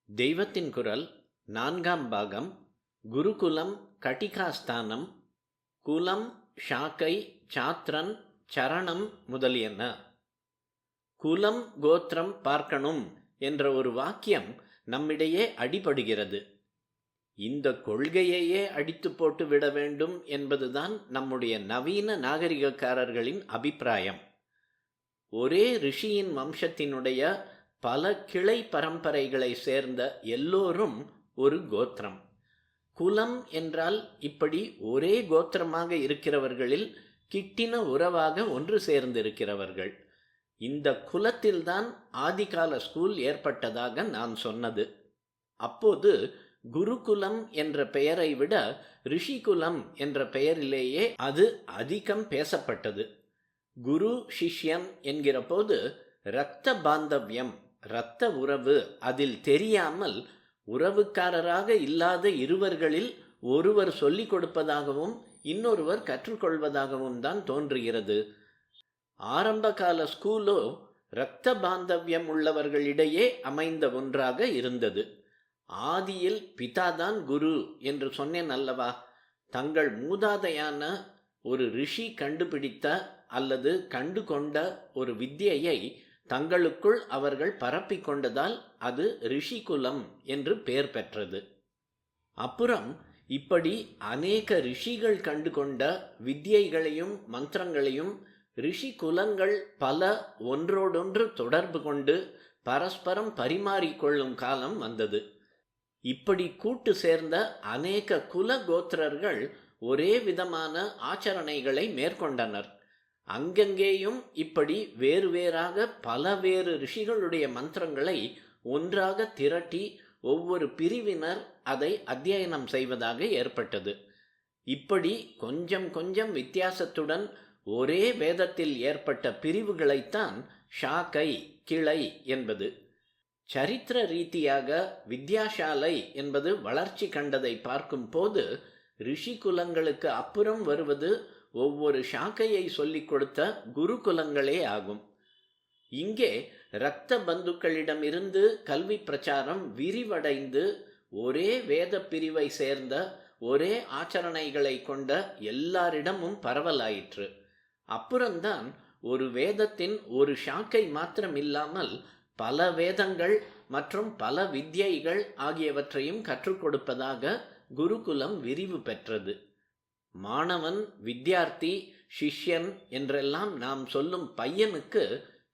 தெய்வத்தின் குரல் 4ஆம் பாகம். குருகுலம் கட்டிகாஸ்தானம், குலம், ஷாக்கை, சாத்திரன், சரணம் முதலியன. குலம் கோத்திரம் பார்க்கணும் என்ற ஒரு வாக்கியம் நம்மிடையே அடிபடுகிறது. இந்த கொள்கையையே அடித்து போட்டு விட வேண்டும் என்பதுதான் நம்முடைய நவீன நாகரிகக்காரர்களின் அபிப்பிராயம். ஒரே ரிஷியின் வம்சத்தினுடைய பல கிளை பரம்பரைகளை சேர்ந்த எல்லோரும் ஒரு கோத்திரம். குலம் என்றால் இப்படி ஒரே கோத்திரமாக இருக்கிறவர்களில் கிட்டின உறவாக ஒன்று சேர்ந்திருக்கிறவர்கள். இந்த குலத்தில்தான் ஆதிகால ஸ்கூல் ஏற்பட்டதாக நான் சொன்னது. அப்போது குருகுலம் என்ற பெயரை விட ரிஷிகுலம் என்ற பெயரிலேயே அது அதிகம் பேசப்பட்டது. குரு சிஷ்யன் என்கிற போது இரத்த பாந்தவியம், இரத்த உறவு அதில் தெரியாமல் உறவுக்காரராக இல்லாத இருவர்களில் ஒருவர் சொல்லிக் கொடுப்பதாகவும் இன்னொருவர் கற்றுக்கொள்வதாகவும் தான் தோன்றுகிறது. ஆரம்பகால ஸ்கூலோ இரத்த பாந்தவியம் உள்ளவர்களிடையே அமைந்த ஒன்றாக இருந்தது. ஆதியில் பிதாதான் குரு என்று சொன்னேன் அல்லவா? தங்கள் மூதாதையான ஒரு ரிஷி கண்டுபிடித்த அல்லது கண்டு கொண்ட ஒரு வித்தியை தங்களுக்குள் அவர்கள் பரப்பி கொண்டதால் அது ரிஷிகுலம் என்று பெயர் பெற்றது. அப்புறம் இப்படி அநேக ரிஷிகள் கண்டு கொண்ட வித்தியைகளையும் மந்திரங்களையும் ரிஷி குலங்கள் பல ஒன்றோடொன்று தொடர்பு கொண்டு பரஸ்பரம் பரிமாறிக்கொள்ளும் காலம் வந்தது. இப்படி கூட்டு சேர்ந்த அநேக குல கோத்திரர்கள் ஒரே விதமான ஆச்சரணைகளை மேற்கொண்டனர். அங்கங்கேயும் இப்படி வேறு வேறாக பல வேறு ரிஷிகளுடைய மந்திரங்களை ஒன்றாக திரட்டி ஒவ்வொரு பிரிவினர் அதை அத்தியனம் செய்வதாக ஏற்பட்டது. இப்படி கொஞ்சம் கொஞ்சம் வித்தியாசத்துடன் ஒரே வேதத்தில் ஏற்பட்ட பிரிவுகளைத்தான் ஷாக்கை, கிளை என்பது. சரித்திர ரீதியாக வித்யாசாலை என்பது வளர்ச்சி கண்டதை பார்க்கும் போது ரிஷிகுலங்களுக்கு அப்புறம் வருவது ஒவ்வொரு ஷாக்கையை சொல்லிக் கொடுத்த குருகுலங்களே ஆகும். இங்கே இரத்த பந்துக்களிடமிருந்து கல்வி பிரச்சாரம் விரிவடைந்து ஒரே வேத பிரிவை சேர்ந்த ஒரே ஆச்சரணைகளை கொண்ட எல்லாரிடமும் பரவலாயிற்று. அப்புறம்தான் ஒரு வேதத்தின் ஒரு ஷாக்கை மாத்திரம் இல்லாமல் பல வேதங்கள் மற்றும் பல வித்யைகள் ஆகியவற்றையும் கற்றுக் கொடுப்பதாக குருகுலம் விரிவு பெற்றது. மாணவன், வித்யார்த்தி, சிஷ்யன் என்றெல்லாம் நாம் சொல்லும் பையனுக்கு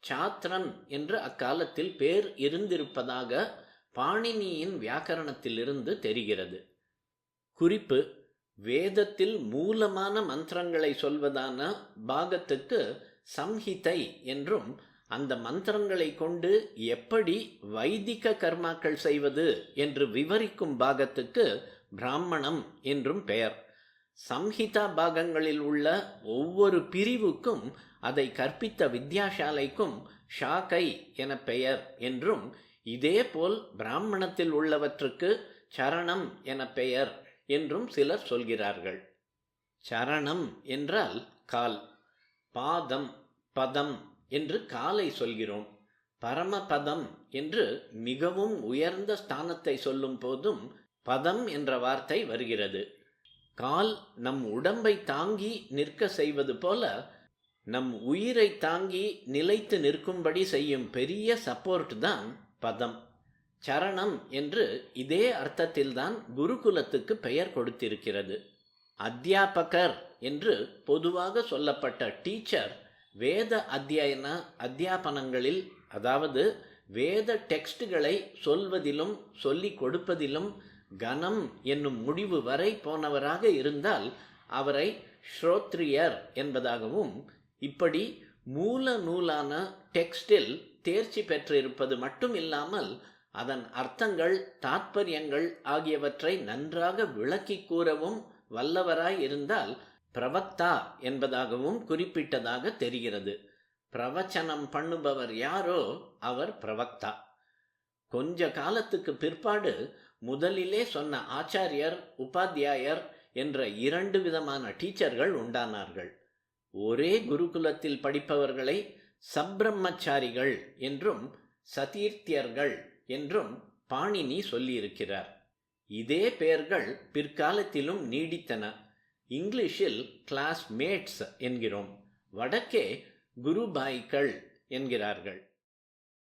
சாத்திரன் என்று அக்காலத்தில் பேர் இருந்திருப்பதாக பாணினியின் வியாக்கரணத்திலிருந்து தெரிகிறது. குறிப்பு: வேதத்தில் மூலமான மந்திரங்களை சொல்வதான பாகத்துக்கு சம்ஹிதை என்றும், அந்த மந்திரங்களை கொண்டு எப்படி வைதிக கர்மாக்கள் செய்வது என்று விவரிக்கும் பாகத்துக்கு பிராமணம் என்றும் பெயர். சம்ஹிதா பாகங்களில் உள்ள ஒவ்வொரு பிரிவுக்கும் அதை கற்பித்த வித்யாசாலைக்கும் ஷாக்கை என பெயர் என்றும், இதேபோல் பிராமணத்தில் உள்ளவற்றுக்கு சரணம் என பெயர் என்றும் சிலர் சொல்கிறார்கள். சரணம் என்றால் கால், பாதம், பதம் என்று காலை சொல்கிறோம். பரமபதம் என்று மிகவும் உயர்ந்த ஸ்தானத்தை சொல்லும் போதும் பதம் என்ற வார்த்தை வருகிறது. கால் நம் உடம்பை தாங்கி நிற்க செய்வது போல நம் உயிரை தாங்கி நிலைத்து நிற்கும்படி செய்யும் பெரிய சப்போர்ட் தான் பதம். சரணம் என்று இதே அர்த்தத்தில்தான் குருகுலத்துக்கு பெயர் கொடுத்திருக்கிறது. அத்தியாபகர் என்று பொதுவாக சொல்லப்பட்ட டீச்சர் வேத அத்தியாபனங்களில், அதாவது வேத டெக்ஸ்டுகளை சொல்வதிலும் சொல்லிக் கொடுப்பதிலும் கனம் என்னும் முடிவு வரை போனவராக இருந்தால் அவரை ஸ்ரோத்ரியர் என்பதாகவும், இப்படி மூல நூலான டெக்ஸ்டில் தேர்ச்சி பெற்றிருப்பது மட்டும் இல்லாமல் அதன் அர்த்தங்கள், தாத்பரியங்கள் ஆகியவற்றை நன்றாக விளக்கி கூறவும் வல்லவராய் இருந்தால் பிரவக்தா என்பதாகவும் குறிப்பிட்டதாக தெரிகிறது. பிரவச்சனம் பண்ணுபவர் யாரோ அவர் பிரவக்தா. கொஞ்ச காலத்துக்கு பிற்பாடு முதலிலே சொன்ன ஆச்சாரியர், உபாத்தியாயர் என்ற இரண்டு விதமான டீச்சர்கள் உண்டானார்கள். ஒரே குருகுலத்தில் படிப்பவர்களை சப்ரம்மச்சாரிகள் என்றும் சதீர்த்தியர்கள் என்றும் பாணினி சொல்லியிருக்கிறார். இதே பெயர்கள் பிற்காலத்திலும் நீடித்தன. இங்கிலீஷில் கிளாஸ்மேட்ஸ் என்கிறோம். வடக்கே குருபாய்கள் என்கிறார்கள்.